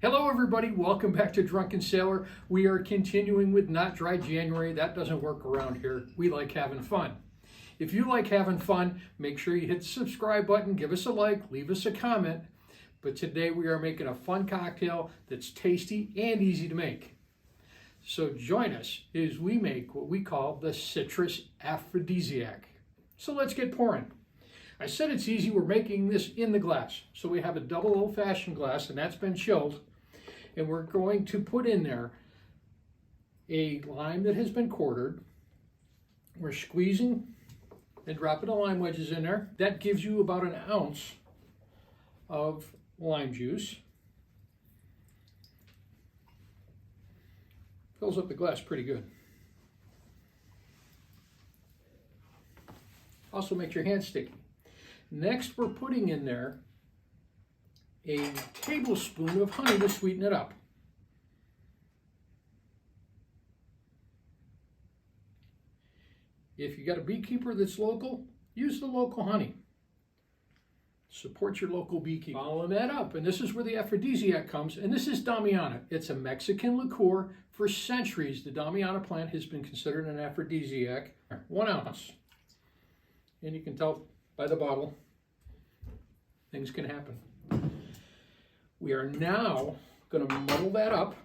Hello everybody, welcome back to Drunken Sailor. We are continuing with Not Dry January. That doesn't work around here. We like having fun. If you like having fun, make sure you hit the subscribe button, give us a like, leave us a comment. But today we are making a fun cocktail that's tasty and easy to make. So join us as we make what we call the Citrus Aphrodisiac. So let's get pouring. I said it's easy, we're making this in the glass. So we have a double old-fashioned glass and that's been chilled. And we're going to put in there a lime that has been quartered. We're squeezing and dropping the lime wedges in there. That gives you about an ounce of lime juice. Fills up the glass pretty good. Also makes your hands sticky. Next, we're putting in there a tablespoon of honey to sweeten it up. If you got a beekeeper that's local, use the local honey. Support your local beekeeper. Following that up, and this is where the aphrodisiac comes, and this is Damiana. It's a Mexican liqueur. For centuries, the Damiana plant has been considered an aphrodisiac. 1 ounce. And you can tell by the bottle, things can happen. We are now going to muddle that up.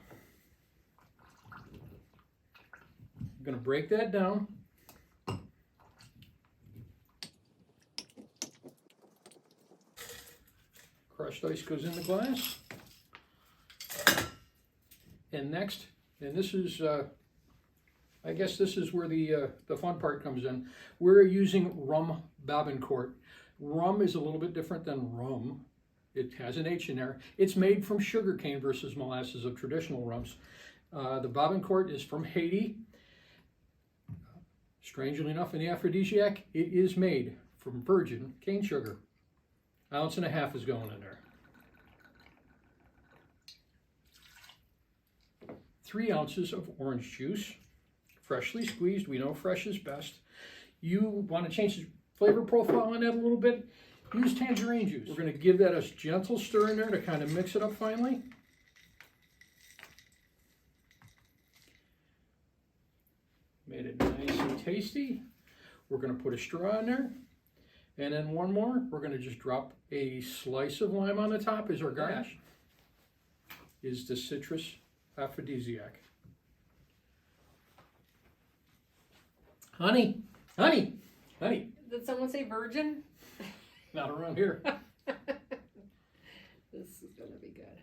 I'm going to break that down. Crushed ice goes in the glass. And next, and this is, I guess this is where the fun part comes in. We're using Rhum Barbancourt. Rum is a little bit different than rum. It has an H in there. It's made from sugarcane versus molasses of traditional rums. The Barbancourt is from Haiti. Strangely enough, in the aphrodisiac, it is made from virgin cane sugar. 1.5 ounces is going in there. 3 ounces of orange juice, freshly squeezed. We know fresh is best. You want to change the flavor profile on that a little bit? Use tangerine juice. We're going to give that a gentle stir in there to kind of mix it up finally. Made it nice and tasty. We're going to put a straw in there. And then one more, we're going to just drop a slice of lime on the top as our garnish. Is the Citrus Aphrodisiac. Honey, honey, honey. Did someone say virgin? Not around here. This is going to be good.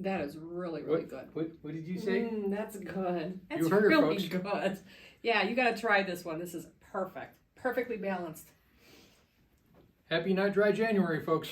That is really good. What did you say? That's good. That's You heard her, really folks. good. Yeah, you got to try this one. This is perfect. Perfectly balanced. Happy Not Dry January, folks.